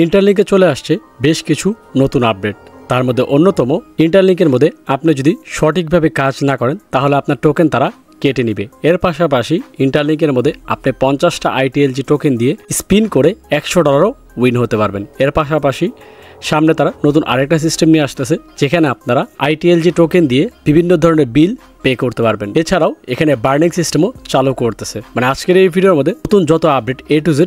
ইন্টারলিংকে চলে আসছে বেশ কিছু নতুন আপডেট। তার মধ্যে অন্যতম ইন্টারলিংকের মধ্যে আপনি যদি সঠিকভাবে কাজ না করেন তাহলে আপনার টোকেন তারা কেটে নিবে। এর পাশাপাশি ইন্টারলিংকের মধ্যে আপনি 50টা ITLG টোকেন দিয়ে স্পিন করে $100 উইন হতে পারবেন। এর পাশাপাশি সামনে তারা নতুন আরেকটা সিস্টেম নিয়ে আসতেছে যেখানে আপনারা ITLG টোকেন দিয়ে বিভিন্ন ধরনের বিল পে করতে পারবেন। এছাড়াও এখানে বার্নিং সিস্টেমও চালু করতেছে। মানে আজকের এই ভিডিওর মধ্যে নতুন যত update A to Z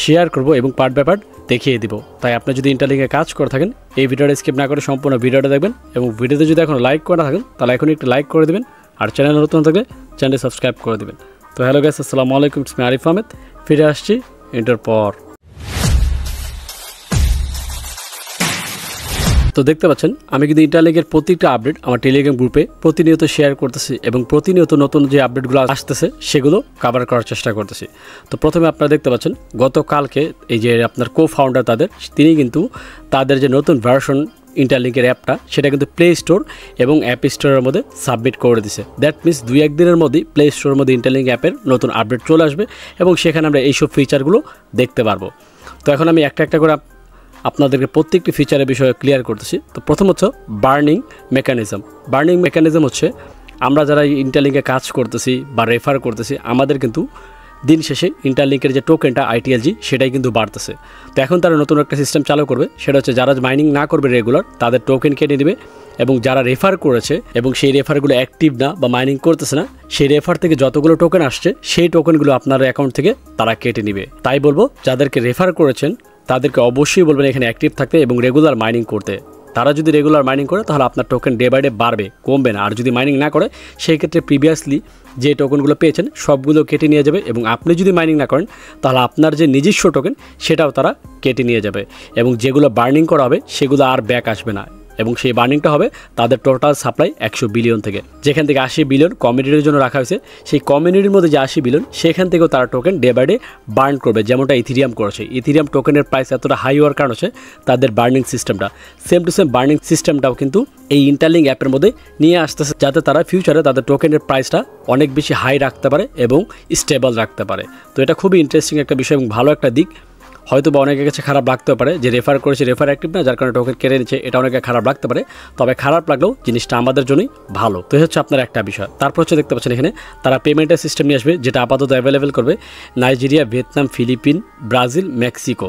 share করব এবং পার্ট বাই পার্ট দেখিয়ে দিব। তাই আপনি যদি ইন্টারলিংকে কাজ করে থাকেন এই ভিডিওটা স্কিপ না করে সম্পূর্ণ ভিডিওটা দেখবেন এবং ভিডিওতে যদি এখন লাইক করে না থাকেন তাহলে এখন একটু লাইক করে দেবেন আর চ্যানেল নতুন থাকলে চ্যানেল সাবস্ক্রাইব করে দেবেন। তো হ্যালো গাইস, আসসালামু আলাইকুম, ইটস মি আরিফ আহমেদ। ফিরে আসছি ইন্টার পর। তো দেখতে পাচ্ছেন আমি কিন্তু ইন্টারলিংকের প্রত্যেকটা আপডেট আমার টেলিগ্রাম গ্রুপে প্রতিনিয়ত শেয়ার করতেছি এবং প্রতিনিয়ত নতুন যে আপডেটগুলো আসতেছে সেগুলো কভার করার চেষ্টা করতেছি। তো প্রথমে আপনারা দেখতে পাচ্ছেন গতকালকে এই যে আপনার কো-ফাউন্ডার তিনি কিন্তু তাদের যে নতুন ভার্সন ইন্টারলিংকের অ্যাপটা সেটা কিন্তু প্লে স্টোর এবং অ্যাপ স্টোরের মধ্যে সাবমিট করে দিছে। দ্যাট মিনস 2-1 দিনের মধ্যেই প্লে স্টোরের মধ্যে ইন্টারলিংক অ্যাপের নতুন আপডেট চলে আসবে এবং সেখানে আমরা এইসব ফিচারগুলো দেখতে পারবো। তো এখন আমি একটা একটা করে আপনাদেরকে প্রত্যেকটি ফিচারের বিষয়ে ক্লিয়ার করতেছি। তো প্রথম হচ্ছে বার্নিং মেকানিজম। বার্নিং মেকানিজম হচ্ছে আমরা যারা ইন্টারলিংকে কাজ করতেছি বা রেফার করতেছি আমাদের কিন্তু দিন শেষে ইন্টারলিংকের যে টোকেনটা ITLG সেটাই কিন্তু বাড়তেছে। তো এখন তারা নতুন একটা সিস্টেম চালু করবে, সেটা হচ্ছে যারা মাইনিং না করবে রেগুলার তাদের টোকেন কেটে নেবে এবং যারা রেফার করেছে এবং সেই রেফারগুলো অ্যাক্টিভ না বা মাইনিং করতেছে না সেই রেফার থেকে যতগুলো টোকেন আসছে সেই টোকেনগুলো আপনার অ্যাকাউন্ট থেকে তারা কেটে নেবে। তাই বলবো যাদেরকে রেফার করেছেন তাদেরকে অবশ্যই বলবেন এখানে অ্যাক্টিভ থাকতে এবং রেগুলার মাইনিং করতে। তারা যদি রেগুলার মাইনিং করে তাহলে আপনার টোকেন ডে বাই ডে বাড়বে, কমবে না। আর যদি মাইনিং না করে সেই ক্ষেত্রে প্রিভিয়াসলি যে টোকেনগুলো পেয়েছেন সবগুলো কেটে নিয়ে যাবে এবং আপনি যদি মাইনিং না করেন তাহলে আপনার যে নিজস্ব টোকেন সেটাও তারা কেটে নিয়ে যাবে এবং যেগুলো বার্নিং করা হবে সেগুলো আর ব্যাক আসবে না এবং সেই বার্নিংটা হবে তাদের টোটাল সাপ্লাই 100 বিলিয়ন থেকে, যেখান থেকে 80 বিলিয়ন কমিউনিটির জন্য রাখা হয়েছে। সেই কমিউনিটির মধ্যে যে 80 বিলিয়ন সেখান থেকেও তারা token day by day burn করবে, যেমনটা ইথিরিয়াম করেছে। ইথিরিয়াম টোকেনের প্রাইস এতটা হাই হওয়ার কারণ হচ্ছে তাদের বার্নিং সিস্টেমটা। সেম টু সেম বার্নিং সিস্টেমটাও কিন্তু এই ইন্টারলিংক অ্যাপের মধ্যে নিয়ে আসতেছে যাতে তারা ফিউচারে তাদের টোকেনের প্রাইসটা অনেক বেশি হাই রাখতে পারে এবং স্টেবল রাখতে পারে। তো এটা খুবই ইন্টারেস্টিং একটা বিষয় এবং ভালো একটা দিক। হয়তো বা অনেকের কাছে খারাপ লাগতেও পারে যে রেফার করেছে রেফার অ্যাক্টিভ না যার কারণে টোকেন কেড়ে নিচ্ছে, এটা অনেকে খারাপ লাগতে পারে। তবে খারাপ লাগলেও জিনিসটা আমাদের জন্যই ভালো। তো হচ্ছে আপনার একটা বিষয়। তারপর হচ্ছে দেখতে পাচ্ছেন এখানে তারা পেমেন্টের সিস্টেম নিয়ে আসবে যেটা আপাতত অ্যাভেলেবেল করবে Nigeria, Vietnam, Philippines, Brazil, Mexico.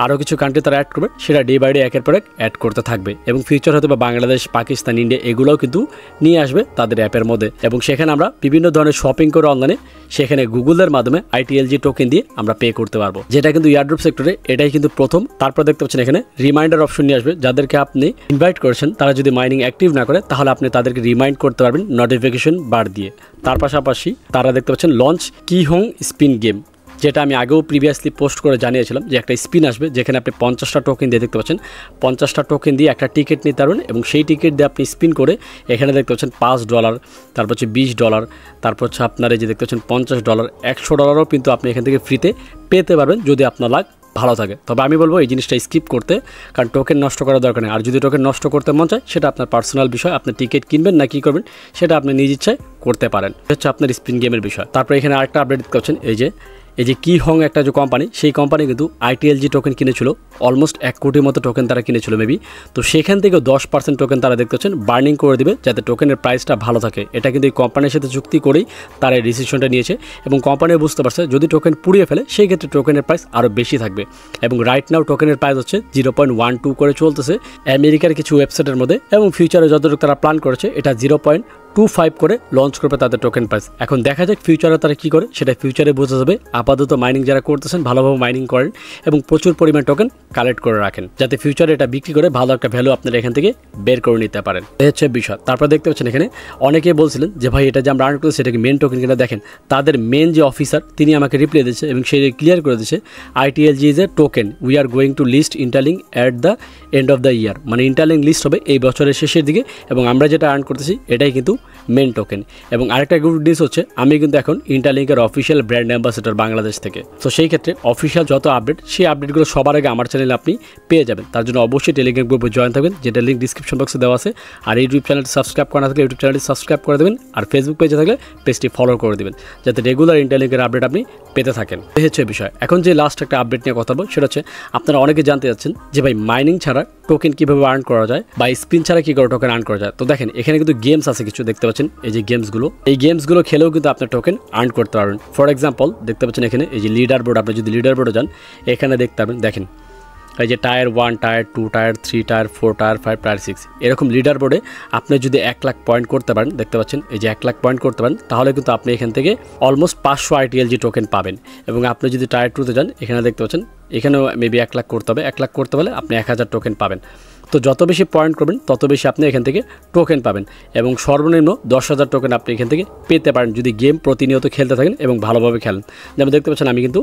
আরও কিছু কান্ট্রি তারা অ্যাড করবে, সেটা ডে বাই ডে একের পর এক অ্যাড করতে থাকবে এবং ফিউচার হয়তো বা বাংলাদেশ, পাকিস্তান, ইন্ডিয়া এগুলোও কিন্তু নিয়ে আসবে তাদের অ্যাপের মধ্যে এবং সেখানে আমরা বিভিন্ন ধরনের শপিং করে অনলাইনে সেখানে গুগলের মাধ্যমে ITLG টোকেন দিয়ে আমরা পে করতে পারবো, যেটা কিন্তু এয়ারড্রপ সেক্টরে এটাই কিন্তু প্রথম। তারপর দেখতে পাচ্ছেন এখানে রিমাইন্ডার অপশন নিয়ে আসবে। যাদেরকে আপনি ইনভাইট করেছেন তারা যদি মাইনিং অ্যাক্টিভ না করে তাহলে আপনি তাদেরকে রিমাইন্ড করতে পারবেন নোটিফিকেশন বার দিয়ে। তার পাশাপাশি তারা দেখতে পাচ্ছেন লঞ্চ কি হোং স্পিন গেম, যেটা আমি আগেও প্রিভিয়াসলি পোস্ট করে জানিয়েছিলাম যে একটা স্পিন আসবে যেখানে আপনি 50টা টোকেন দিয়ে দেখতে পাচ্ছেন 50টা টোকেন দিয়ে একটা টিকিট নিতে পারবেন এবং সেই টিকিট দিয়ে আপনি স্পিন করে এখানে দেখতে পাচ্ছেন $5, তারপর হচ্ছে $20, তারপর হচ্ছে আপনার এই যে দেখতে পাচ্ছেন $50, $100 কিন্তু আপনি এখান থেকে ফ্রিতে পেতে পারবেন যদি আপনার লাক ভালো থাকে। তবে আমি বলবো এই জিনিসটা স্কিপ করতে, কারণ টোকেন নষ্ট করার দরকার নেই। আর যদি টোকেন নষ্ট করতে মন চায় সেটা আপনার পার্সোনাল বিষয়, আপনি টিকিট কিনবেন না কী করবেন সেটা আপনি নিজ ইচ্ছায় করতে পারেন, হচ্ছে আপনার স্পিন গেমের বিষয়। তারপর এখানে আরেকটা আপডেট দেখতে পাচ্ছেন এই যে কি হং একটা যে কোম্পানি, সেই কোম্পানি কিন্তু ITLG টোকেন কিনেছিল অলমোস্ট 1 কোটির মতো টোকেন তারা কিনেছিল মেবি। তো সেখান থেকেও 10% টোকেন তারা দেখতে পাচ্ছেন বার্নিং করে দিবে যাতে টোকেনের প্রাইসটা ভালো থাকে। এটা কিন্তু এই কোম্পানির সাথে চুক্তি করেই তারা এই ডিসিশনটা নিয়েছে এবং কোম্পানিও বুঝতে পারছে যদি টোকেন পুড়িয়ে ফেলে সেই ক্ষেত্রে টোকেনের প্রাইস আরও বেশি থাকবে এবং রাইট নাও টোকেনের প্রাইস হচ্ছে 0.12 করে চলতেছে আমেরিকার কিছু ওয়েবসাইটের মধ্যে এবং ফিউচারে যতটুকু তারা প্ল্যান করেছে এটা 0.25 করে লঞ্চ করবে তাদের টোকেন প্রাইস। এখন দেখা যাক ফিউচারে তারা কী করে, সেটা ফিউচারে বোঝা যাবে। আপাতত মাইনিং যারা করতেছেন ভালোভাবে মাইনিং করেন এবং প্রচুর পরিমাণ টোকেন কালেক্ট করে রাখেন যাতে ফিউচারে এটা বিক্রি করে ভালো একটা ভ্যালু আপনারা এখান থেকে বের করে নিতে পারেন। এই হচ্ছে বিষয়। তারপর দেখতে পাচ্ছেন এখানে অনেকে বলছিলেন যে ভাই এটা যে আমরা আর্ন করছি সেটাকে মেন টোকেন কিনা। দেখেন তাদের মেন যে অফিসার তিনি আমাকে রিপ্লাই দিচ্ছে এবং সে ক্লিয়ার করে দিচ্ছে ITLG is a token, we are going to list Interlink at the end of the year. মানে ইন্টারলিংক লিস্ট হবে এই বছরের শেষের দিকে এবং আমরা যেটা আর্ন করতেছি এটাই কিন্তু মেন টোকেন। এবং আরেকটা গুড নিউজ হচ্ছে আমি কিন্তু এখন ইন্টারলিঙ্কের অফিসিয়াল ব্র্যান্ড অ্যাম্বাসেডর বাংলাদেশ থেকে। তো সেই ক্ষেত্রে অফিসিয়াল যত আপডেট সেই আপডেটগুলো সবার আগে আমার চ্যানেলে আপনি পেয়ে যাবেন। তার জন্য অবশ্যই টেলিগ্রাম গ্রুপে জয়েন থাকবেন, যেটা লিঙ্ক ডিসক্রিপশন বক্সে দেওয়া আছে। আর ইউটিউব চ্যানেলটি সাবস্ক্রাইব করা না থাকলে ইউটিউব চ্যানেলটি সাবস্ক্রাইব করে দেবেন, আর ফেসবুক পেজে থাকলে পেজটি ফলো করে দেবেন, যাতে রেগুলার ইন্টারলিঙ্কের আপডেট আপনি পেতে থাকেন। এই হচ্ছে বিষয়। এখন যে লাস্ট একটা আপডেট নিয়ে কথা বলবো সেটা হচ্ছে আপনারা অনেকে জানতে যাচ্ছেন যে ভাই মাইনিং ছাড়া টোকেন কীভাবে আর্ন করা যায় বা স্পিন ছাড়া কী করে টোকেন আর্ন করা যায়। তো দেখেন এখানে কিন্তু গেমস আছে কিছু, দেখতে পাচ্ছেন এই যে গেমসগুলো, এই গেমসগুলো খেলেও কিন্তু আপনার টোকেন আর্ন করতে পারবেন। ফর এক্সাম্পল দেখতে পাচ্ছেন এখানে এই যে লিডার বোর্ড, আপনি যদি লিডার বোর্ডে যান এখানে দেখতে পাবেন, দেখেন এই যে tyre 1, tyre 2, tyre 3, tyre 4, tyre 5, tyre 6 এরকম লিডার বোর্ডে আপনি যদি 1 লাখ পয়েন্ট করতে পারেন, দেখতে পাচ্ছেন এই যে 1 লাখ পয়েন্ট করতে পারেন, তাহলে কিন্তু আপনি এখান থেকে অলমোস্ট 500 ITLG টোকেন পাবেন। এবং আপনি যদি টায়ার 2তে যান এখানে দেখতে পাচ্ছেন এখানেও মেবি 1 লাখ করতে হবে, 1 লাখ করতে পারলে আপনি 1000 টোকেন পাবেন। তো যত বেশি পয়েন্ট করবেন তত বেশি আপনি এখান থেকে টোকেন পাবেন, এবং সর্বনিম্ন 10,000 টোকেন আপনি এখান থেকে পেতে পারেন যদি গেম প্রতিনিয়ত খেলতে থাকেন এবং ভালোভাবে খেলেন। যেমন দেখতে পাচ্ছেন আমি কিন্তু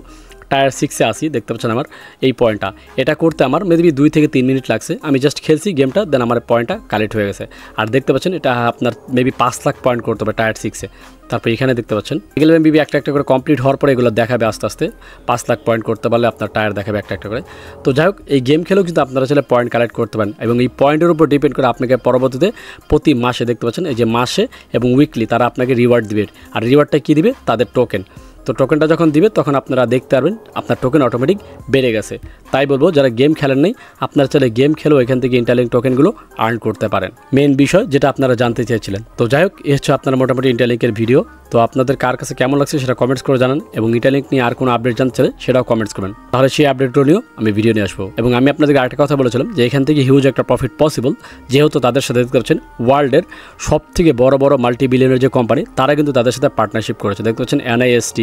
টায়ার 6-এ আসি, দেখতে পাচ্ছেন আমার এই পয়েন্টটা, এটা করতে আমার মেবি 2 থেকে 3 মিনিট লাগছে। আমি জাস্ট খেলছি গেমটা, দেন আমার পয়েন্টটা কালেক্ট হয়ে গেছে। আর দেখতে পাচ্ছেন এটা আপনার মেবি 5 লাখ পয়েন্ট করতে হবে টায়ার 6-এ। তারপর এখানে দেখতে পাচ্ছেন এগুলো মেবি একটা একটা করে কমপ্লিট হওয়ার পরে এগুলো দেখাবে আস্তে আস্তে 5 লাখ পয়েন্ট করতে পারলে আপনার টায়ার দেখাবে একটা একটা করে। তো যাই হোক এই গেম খেলেও কিন্তু আপনারা চাইলে পয়েন্ট কালেক্ট করতে পারেন, এবং এই পয়েন্টের উপর ডিপেন্ড করে আপনাকে পরবর্তীতে প্রতি মাসে দেখতে পাচ্ছেন এই যে মাসে এবং উইকলি তারা আপনাকে রিওয়ার্ড দিবে। আর রিওয়ার্ডটা কী দিবে? তাদের টোকেন। তো টোকেনটা যখন দিবে তখন আপনারা দেখতে পারবেন আপনার টোকেন অটোমেটিক বেড়ে গেছে। তাই বলবো যারা গেম খেলেন নাই আপনারা চাইলে গেম খেলেও এখান থেকে ইন্টারলিঙ্ক টোকেনগুলো আর্ন করতে পারেন। মেন বিষয় যেটা আপনারা জানতে চেয়েছিলেন। তো যাই হোক এই হচ্ছে আপনারা মোটামুটি ইন্টারলিঙ্কের ভিডিও। তো আপনাদের কার কাছে কেমন লাগছে সেটা কমেন্টস করে জানান, এবং ইন্টারলিঙ্ক নিয়ে আর কোনো আপডেট জানতে চাইলে সেটাও কমেন্টস করবেন, তাহলে সেই আপডেটগুলো নিয়েও আমি ভিডিও নিয়ে আসবো। এবং আমি আপনাদেরকে আরেকটা কথা বলেছিলাম যে এখান থেকে হিউজ একটা প্রফিট পসিবল, যেহেতু তাদের সাথে দেখতে পাচ্ছেন ওয়ার্ল্ডের সবথেকে বড় বড় মাল্টি বিলিয়নের যে কোম্পানি তারা কিন্তু তাদের সাথে পার্টনারশিপ করেছে। দেখতে পাচ্ছেন NIST,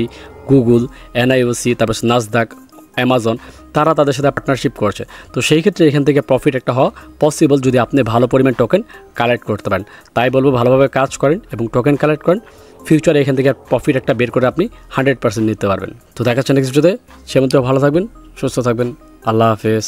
গুগল, NIOC, তারপর নাসদাক, অ্যামাজন, তারা তাদের সাথে পার্টনারশিপ করছে। তো সেই ক্ষেত্রে এখান থেকে প্রফিট একটা হওয়া পসিবল যদি আপনি ভালো পরিমাণ টোকেন কালেক্ট করতে পারেন। তাই বলবো ভালোভাবে কাজ করেন এবং টোকেন কালেক্ট করেন, ফিউচারে এখান থেকে প্রফিট একটা বের করে আপনি 100% নিতে পারবেন। তো দেখাচ্ছেন নেক্সট ভিডিওতে, সে মধ্যে ভালো থাকবেন, সুস্থ থাকবেন, আল্লাহ হাফেজ।